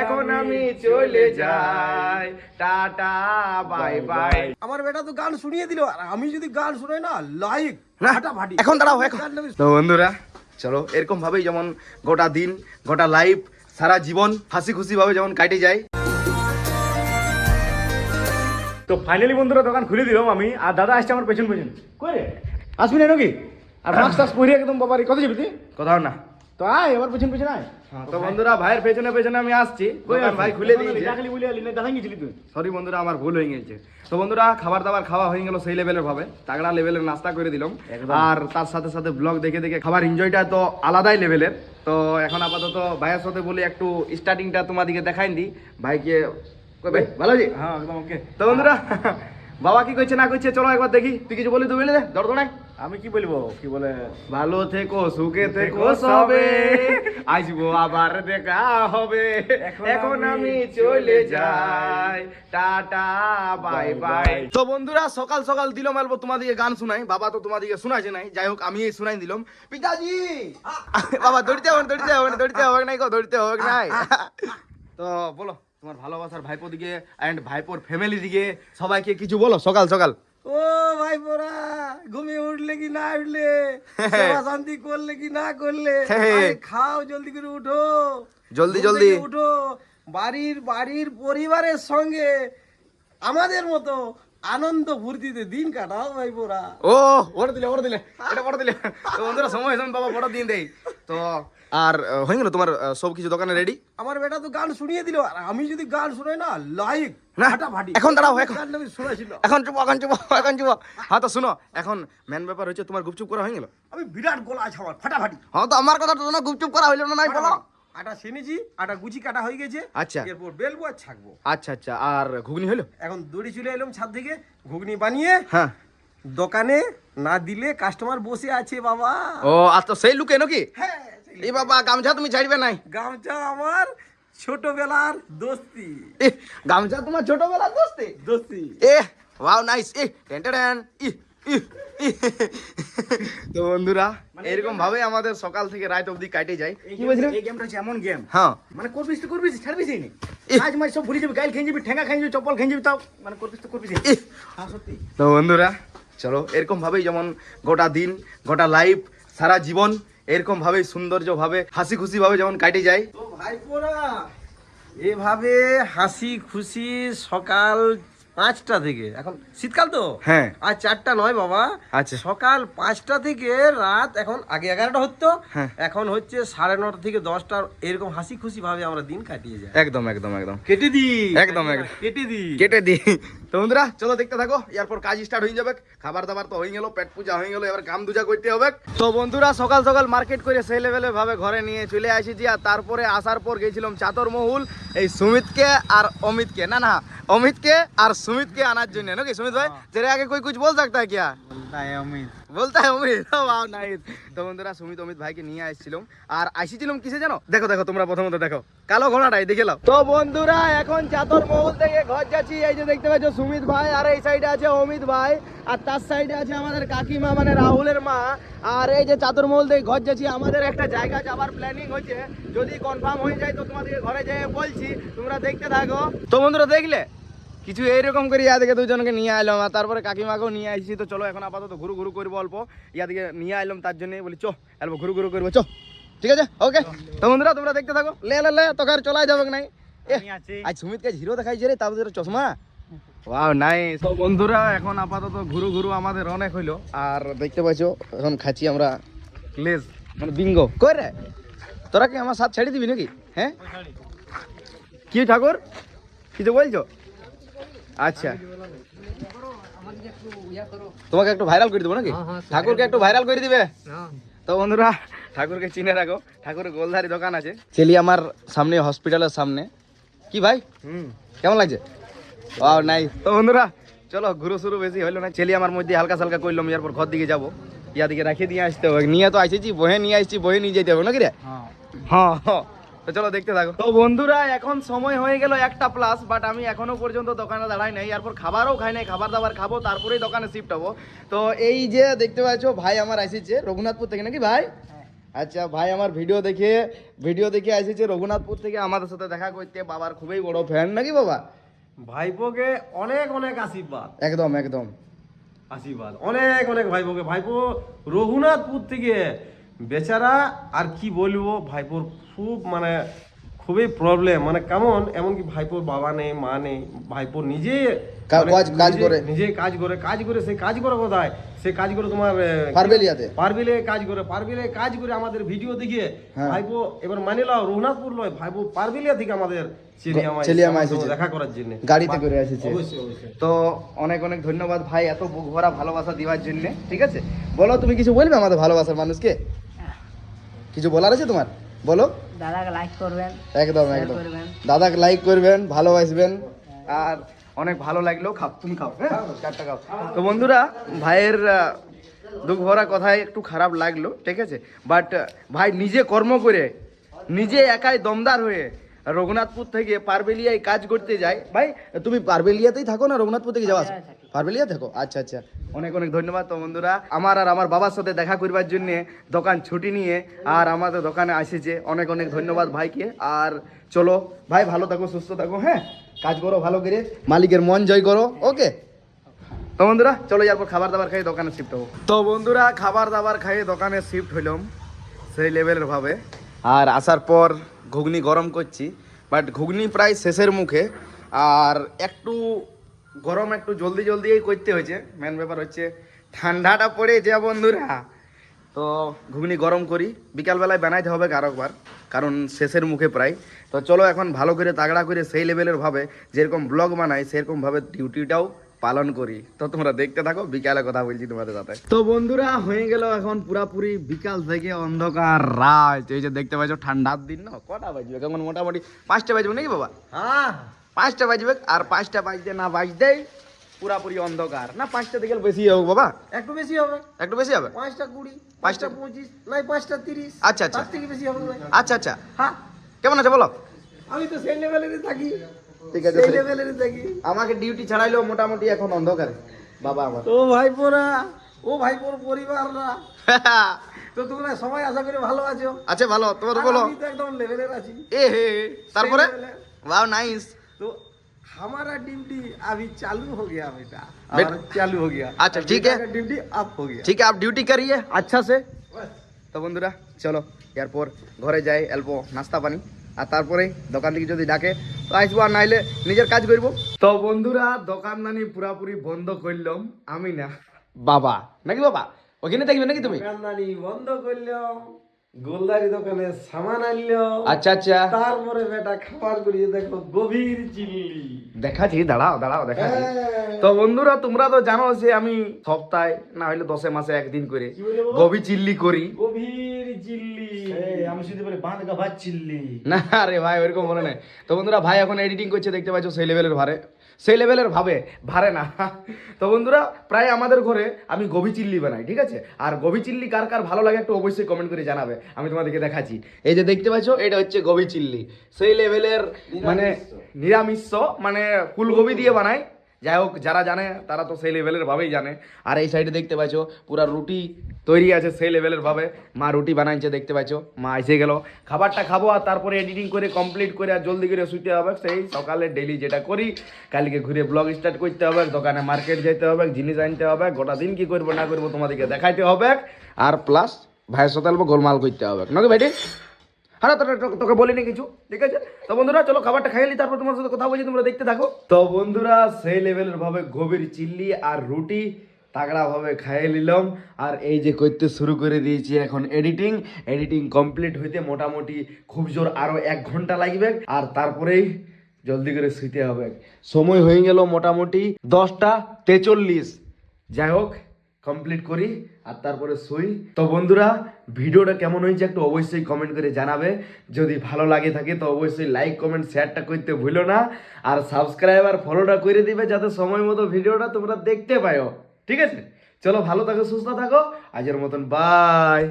এখন আমি চলে যাই, টাটা বাই বাই। আমার বেটা তো গান শুনিয়ে দিল, আর আমি যদি গান শুনাই না লাইক না, ফাটাফাটি। এখন দাঁড়াও এখন। তো বন্ধুরা চলো এরকম ভাবেই যেমন গোটা দিন গোটা লাইফ সারা জীবন হাসি খুশি ভাবে যেমন কাটে যায়। তো ফাইনালি বন্ধুরা দোকান খুলে দিলাম আমি, আর দাদা আসছে আমার পেছন পেছন। কই রে আসবি না নাকি? আর মাস্ক টাস্ক পরে একদম বাবারি কত যাবি তুই? কোথাও না। তো আয় এবার পেছন পেছন আয়। তো বন্ধুরা ভাইয়ের পেছনে পেছনে আমি আসছি, দোকান ভাই খুলে দিয়েছে। খালি বলে আলি না, দেখা গেছিলি তুই। সরি বন্ধুরা, আমার ভুল হয়ে গেছে। তো বন্ধুরা খাবার দাবার খাওয়া হয়ে গেল সেই লেভেলের ভাবে, তাগড়া লেভেলের নাস্তা করে দিলাম। আর তার সাথে সাথে ব্লগ দেখে দেখে খাবার এনজয়টা তো আলাদাই লেভেলের। তো এখন আপাতত ভাইয়ের সাথে বলি একটু স্টার্টিংটা তোমাদেরকে দেখাই দিই। ভাইকে ভাই ভালো আছি? হ্যাঁ একদম ওকে। তো বন্ধুরা বাবা কি করছে না করছে চলো একবার দেখি। তুই কিছু বলি তো বলে দে, দরদ নাই। আমি কি বলবো, কি বলে, ভালো থেকো সুখে থেকো সবে, আসবো আবার দেখা হবে, এখন আমি চলে যাই, টাটা বাই বাই। তো বন্ধুরা সকাল সকাল দিলাম অল্প তোমাদেরকে গান শোনাই। বাবা তো তোমাদেরকে শোনাছে নাই, যাই হোক আমি শোনাই দিলাম। পিতাজি বাবা দৌড়তে হবে দৌড়তে হবে দৌড়তে হবে নাই গো, দৌড়তে হবে নাই। তো বলো তোমার ভালোবাসার ভাইপো দিকে এন্ড ভাইপোর ফ্যামিলি দিকে সবাইকে কিছু বলো সকাল সকাল। ও ভাই পোরা, ঘুমিয়ে উঠলে কি না উঠলে, সেবা শান্তি করলে কি না করলে, আরে খাও জলদি করে উঠো, জলদি ঘুম জলদি থেকে উঠো, বাড়ির পরিবারের সঙ্গে আমাদের মতো আনন্দ ফুর্তিতে দিন কাটাও ভাই পোরা। ও ওটা দিলে এটা বড় দিলে। তো বন্ধুরা সময় সময় বাবা বড় দিন দেই। তো আর হয়ে গেল তোমার সব কিছু দোকানে রেডি? আমার বেটা তো গান শুনিয়ে দিল, আর আমি যদি গান শুনাই না লাইক না, ফাটাফাটি। এখন দাঁড়াও এখন। গান আমি শোনাছিল, এখন চুপ এখন চুপ এখন চুপ। হ্যাঁ তো শুনো, এখন মেন ব্যাপার হচ্ছে তোমার গুপচুপ করা হয়ে গেল। আমি বিরাট গলা আছে আমার ফাটাফাটি। হ্যাঁ তো আমার কথা তো শোনো, গুপচুপ করা হইলো না নাই বলো। আটা সেনেছি, আটা গুচি কাটা হয়ে গেছে। আচ্ছা। এরপর বেলবো আর ছাকবো। আচ্ছা আচ্ছা, আর ঘুগনি হইলো? এখন দড়ি চলে এলাম ছাদ থেকে, ঘুগনি বানিয়ে হ্যাঁ। দোকানে না দিলে কাস্টমার বসে আছে বাবা। ও আচ্ছা সেই লুকে নাকি? হ্যাঁ, এই বাবা গামছা তুমি ছাড়বে নাই? গামছা আমার ছোটবেলার দোস্তি। এ গামছা তোমার ছোটবেলার দোস্তি? দোস্তি। এ ওয়াও নাইস। এ টেন টেন ই ই ই। তো বন্ধুরা এরকম ভাবে আমাদের সকাল থেকে রাত অবধি কাটে যায়। কি বলছিস? এই গেমটা হচ্ছে এমন গেম, হ্যাঁ মানে করবিস তো করবিস, ছাড়বিস না। কাজ মাজ সব ভুলে যাবি, গাইল খেয়ে যাবি, ঠেঙ্গা খেয়ে যাবি, চপ্পল খেয়ে যাবি, তাও মানে করবিস তো করবিস। হ্যাঁ সত্যি। তো বন্ধুরা চলো এরকম ভাবেই যেমন গোটা দিন গোটা লাইফ সারা জীবন এরকম ভাবে সৌন্দর্য ভাবে হাসি খুশি ভাবে যেমন কাটে যায়। তো ভাইপোরা এভাবে হাসি খুশি সকাল 5টা থেকে, এখন শীতকাল তো হ্যাঁ। আর 4টা নয় বাবা, আচ্ছা। সকাল 5টা থেকে রাত এখন আগে 11টা হতো, হ্যাঁ। এখন হচ্ছে 9:30 থেকে 10টা, এরকম হাসি খুশি ভাবে আমরা দিন কাটিয়ে যাই। একদম একদম একদম কেটে দি একদম, একদম। কেটে দি কেটে দি। তো বন্ধুরা চলো দেখতে থাকো, এরপর কাজ স্টার্ট হয়ে যাবে। খাবার দাবার তো হয়ে গেল, পেট পূজা হয়ে গেল, এবার কাম দুজা করতে হবে। তো বন্ধুরা সকাল সকাল মার্কেট করে সেই লেভেলে ভাবে ঘরে নিয়ে চলে আসিছি। আর তারপরে আসার পর গেছিলাম চাতর মহুল এই সুমিতকে আর অমিতকে, না না অমিতকে আর সুমিতকে আনার জন্য নাকি। সুমিত ভাই তেরে আগে कोई कुछ बोल सकता है क्या? বলতে হয় অমিত। Wow nice. তো বন্ধুরা সুমিত অমিত ভাইকে নিয়ে আসছিলাম, আর আসছিলাম কিসে জানো? দেখো দেখো তোমরা প্রথমত দেখো কালো ঘোড়াটাই দেখে নাও। তো বন্ধুরা এখন চাতর মহল থেকে ঘর যাচ্ছি। এই যে দেখতে পাচ্ছ সুমিত ভাই, আর এই সাইডে আছে অমিত ভাই, আর তার সাইডে আছে আমাদের কাকিমা মানে রাহুলের মা। আর এই যে চাতর মহল থেকে ঘর যাচ্ছি, আমাদের একটা জায়গা যাবার প্ল্যানিং হচ্ছে, যদি কনফার্ম হয়ে যায় তো তোমাদেরকে ঘরে যেয়ে বলছি, তোমরা দেখতে থাকো। তো বন্ধুরা দেখলে কিছু এইরকম করে ইয়াদিকে দুজনকে নিয়ে আইলাম, আর তারপরে কাকিমাকেও নিয়ে আসছি। তো চলো এখন আপাতত ঘুরু ঘুরু করবো অল্প, ইয়াদিকে নিয়ে আইলাম তার জন্য বলি চো অল্প ঘুরু ঘুরু করবো চো। ঠিক আছে ওকে। তো বন্ধুরা তোমরা দেখতে থাকো। লে লে লে তোকে আর চলাই যাবে নাই। আজ সুমিতকে হিরো দেখাইছে রে, তারপরে চশমা। Wow nice. তো বন্ধুরা এখন আপাতত ঘুরু ঘুরু আমাদের অনেক হইলো, আর দেখতে পাচ্ছো এখন খাচ্ছি আমরা লেজ মানে বিঙ্গো। কই রে তোরা কি আমার সাথ ছেড়ে দিবি নাকি? হ্যাঁ কি ঠাকুর কিছু বলছো? আচ্ছা তোমাকে একটু ভাইরাল করে দেবো নাকি? ঠাকুরকে একটু ভাইরাল করে দিবে। তো বন্ধুরা ঠাকুরকে চিনে রাখো, ঠাকুরের গোলধারি দোকান আছে চেলি আমার সামনে, হসপিটালের সামনে। কি ভাই কেমন লাগছে? Wow nice. তো বন্ধুরা চলো ঘুরু শুরু বেশি হইলো না, চেলি আমার মধ্যে হালকা সালকা করলাম, এরপর ঘর দিকে যাবো। ইয়া দিকে রাখিয়ে দিয়ে আসতে হবে, নিয়ে তো আসেছি বহে নিয়ে আসছি, বহে নিয়ে যেতে হবে নাকি রে? হ্যাঁ হ্যাঁ। তো চলো দেখতে থাকো। তো বন্ধুরা এখন সময় হয়ে গেল 1টা+, বাট আমি এখনো পর্যন্ত দোকানে দাঁড়াই নাই, এরপর খাবারও খাই নাই, খাবার দাবার খাবো তারপরেই দোকানে শিফট হবো। তো এই যে দেখতে পাচ্ছ ভাই আমার আসিছে রঘুনাথপুর থেকে নাকি ভাই? আচ্ছা ভাই আমার ভিডিও দেখে এসেছে রঘুনাথপুর থেকে আমাদের সাথে দেখা করতে, বাবার খুবই বড় ফ্যান নাকি বাবা? ভাইপোকে অনেক অনেক আশীর্বাদ, একদম একদম। আশীর্বাদ অনেক অনেক ভাইপোকে। ভাইপো রঘুনাথপুর থেকে বেচারা, আর কি বলবো, ভাইপোর খুব মানে খুবই প্রবলেম, মানে কেমন, এমনকি ভাইপোর বাবা নেই, মা নেই, ভাইপো নিজে কাজ করে। নিজে কাজ করে সে কাজ করে কোথায়, সে কাজ করে তোমার পারবিলে কাজ করে আমাদের ভিডিও দেখিয়ে ভাইপো এবার মানে লাও রঘুনাথপুর লয়, ভাইপো পারবিলিয়া থেকে আমাদের চেলিয়ামায় দেখা করার জন্য গাড়িতে করে এসেছে। অবশ্যই অবশ্যই। তো অনেক অনেক ধন্যবাদ ভাই এত বুক ভরা ভালোবাসা দেওয়ার জন্য। ঠিক আছে, বলো তুমি কিছু বলবে আমাদের ভালোবাসার মানুষকে? কিছু বলার আছে তোমার? বলো। দাদাকে লাইক করবেন, একদম একদম, দাদাকে লাইক করবেন, ভালোবাসবেন। আর অনেক ভালো লাগলো, খাও তুমি খাও, হ্যাঁ চারটা খাও। তো বন্ধুরা ভাইয়ের দুঃখ ভরা কথায় একটু খারাপ লাগলো, ঠিক আছে, বাট ভাই নিজে কর্ম করে নিজে একাই দমদার হয়ে রঘুনাথপুর থেকে পারবেলিয়ায় কাজ করতে যায়। ভাই তুমি পারবেলিয়াতেই থাকো না রঘুনাথপুর থেকে যাওয়া আসা? পারবেলিয়া থাকো, আচ্ছা আচ্ছা, অনেক অনেক ধন্যবাদ। তো বন্ধুরা আমার আর আমার বাবার সাথে দেখা করবার জন্য দোকান ছুটি নিয়ে আর আমাদের দোকানে এসেছে, অনেক অনেক ধন্যবাদ ভাইকে। আর চলো ভাই ভালো থাকো, সুস্থ থাকো, হ্যাঁ কাজ করো ভালো করে, মালিকের মন জয় করো, ওকে। তো বন্ধুরা চলো এরপর খাবার দাবার খাই দোকানে শিফট হবো। তো বন্ধুরা খাবার দাবার খাইয়ে দোকানে শিফট হইলাম সেই লেভেলের ভাবে। আর আসার পর ঘুগনি গরম করছি, বাট ঘুগনি প্রায় শেষের মুখে, আর একটু গরম একটু জলদি জলদি করতে হয়েছে। মেন ব্যাপার হচ্ছে ঠান্ডাটা পড়ে যা বন্ধুরা, তো ঘুগনি গরম করি, বিকালবেলায় বানাইতে হবে আরেকবার, কারণ শেষের মুখে প্রায়। তো চলো এখন ভালো করে তাগড়া করে সেই লেভেলের ভাবে যেরকম ব্লগ বানাই সেরকম ভাবে ডিউটিটাও পালন করি। তো তোমরা দেখতে থাকো, বিকালে কথা বলছি তোমাদের সাথে। তো বন্ধুরা হয়ে গেল এখন পুরাপুরি বিকাল থেকে অন্ধকার রাত। এই যে দেখতে পাচ্ছ ঠান্ডার দিন না, কটা বাজবে কেমন, মোটামুটি 5টা বাজবে নাকি বাবা? হ্যাঁ 5টা বাজবে, আর 5টা বাজতে না বাজতেই পুরাপুরি অন্ধকার। না 5টা থেকে বেশি হোক বাবা, একটু বেশি হবে, একটু বেশি হবে, 5টা 20, 5টা 5টা 25, নাই 5টা 30। আচ্ছা আচ্ছা তার থেকে বেশি হবে না। আচ্ছা আচ্ছা, হ্যাঁ কেমন আছে বলো? আমি তো সেই লেভেলেরই থাকি, ঠিক আছে, সেই লেভেলেরই থাকি। আমাকে ডিউটি ছাড়াইলো মোটামুটি এখন অন্ধকারে বাবা আমার। ও ভাইপোরা, ও ভাইপোর পরিবাররা, তো তোমরা সবাই আশা করি ভালো আছো। আচ্ছা ভালো, তোমার আর বলো। আমি তো একদম লেভেলের আছি। এ হে, তারপরে সেই level এ। Wow nice. तो हमारा ड्यूटी अभी चालू हो गया बेटा, हमारा चालू हो गया। अच्छा ठीक है, ड्यूटी अप हो गया। ठीक है आप ड्यूटी करिए अच्छा से। তো বন্ধুরা চলো এরপর ঘরে যাই, অল্প নাস্তা পানি, আর তারপরে দোকান থেকে যদি ডাকে তো আসবো, আর নাইলে নিজের কাজ করবো। তো বন্ধুরা দোকানদানি পুরাপুরি বন্ধ করলাম আমি না বাবা, নাকি বাবা ওখানে দেখবে নাকি তুমি? দোকানদানি বন্ধ করলো, গোলদারি দোকানে সামান আনলো, আচ্ছা আচ্ছা, তারপরে বেটা খাবার করিয়ে দেখো গভীর চিল্লি দেখাচ্ছি, দাঁড়াও দাঁড়াও দেখাচ্ছি। তো বন্ধুরা তোমরা তো জানো যে আমি সপ্তাহে না হলে 10 মাসে একদিন করে গভীর চিল্লি করি। গভীর চিল্লি, আমি শুনতে পারি বাঁধ গা ভাত চিল্লি। না রে ভাই ওইরকম মনে নেই। তো বন্ধুরা ভাই এখন এডিটিং করছে, দেখতে পাচ্ছ সেই লেভেলের ভারে, সেই লেভেলের ভারে না। তো বন্ধুরা প্রায় আমাদের ঘরে আমি গোবি চিল্লি বানাই, ঠিক আছে, আর গোবি চিল্লি কার কার ভালো লাগে একটু অবশ্যই কমেন্ট করে জানাবে, আমি তোমাদেরকে দেখাচ্ছি। এই যে দেখতে পাচ্ছ এটা হচ্ছে গোবি চিল্লি, সেই লেভেলের মানে নিরামিষ, মানে ফুলকপি দিয়ে বানাই। যাই হোক যারা জানে তারা তো সেই লেভেলের ভাবেই জানে। আর এই সাইডে দেখতে পাচ্ছ পুরা রুটি তৈরি আছে সেই লেভেলের ভাবে, মা রুটি বানাইছে দেখতে পাচ্ছ, মা এসে গেল, খাবারটা খাবো আর তারপরে এডিটিং করে কমপ্লিট করে আর জলদি করে শুতে হবে। সেই সকালে ডেইলি যেটা করি, কালকে ঘুরে ব্লগ স্টার্ট করতে হবে, দোকানে মার্কেট যেতে হবে, জিনিস আনতে হবে, গোটা দিন কি করবো না করবো তোমাদেরকে দেখাইতে হবে, আর প্লাস ভাইয়ের সাথে অল্প গোলমাল করতে হবে নাকি ভাইটি? হ্যাঁ তোকে বলিনি কিছু, ঠিক আছে। তো বন্ধুরা চলো খাবারটা খাইয়ে নি, তারপর তোমার সাথে কথা বলছি, তোমরা দেখতে থাকো। তো বন্ধুরা সেই লেভেলের ভাবে গভীর চিল্লি আর রুটি তাগড়া ভাবে খাইয়ে নিলাম, আর এই যে করতে শুরু করে দিয়েছি এখন এডিটিং কমপ্লিট হইতে মোটামুটি খুব জোর আরো 1 ঘন্টা লাগবে, আর তারপরেই জলদি করে শুইতে হবে। সময় হয়ে গেল মোটামুটি 10টা 43। যাই হোক কমপ্লিট করি আর তারপরে শুই। তো বন্ধুরা ভিডিওটা কেমন হয়েছে একটু অবশ্যই কমেন্ট করে জানাবে, যদি ভালো লাগে থাকে তো অবশ্যই লাইক কমেন্ট শেয়ারটা করতে ভুলো না, আর সাবস্ক্রাইব আর ফলোটা করে দিবে যাতে সময় মতো ভিডিওটা তোমরা দেখতে পাও, ঠিক আছে। চলো ভালো থাকো, সুস্থ থাকো, আজের মতন বাই।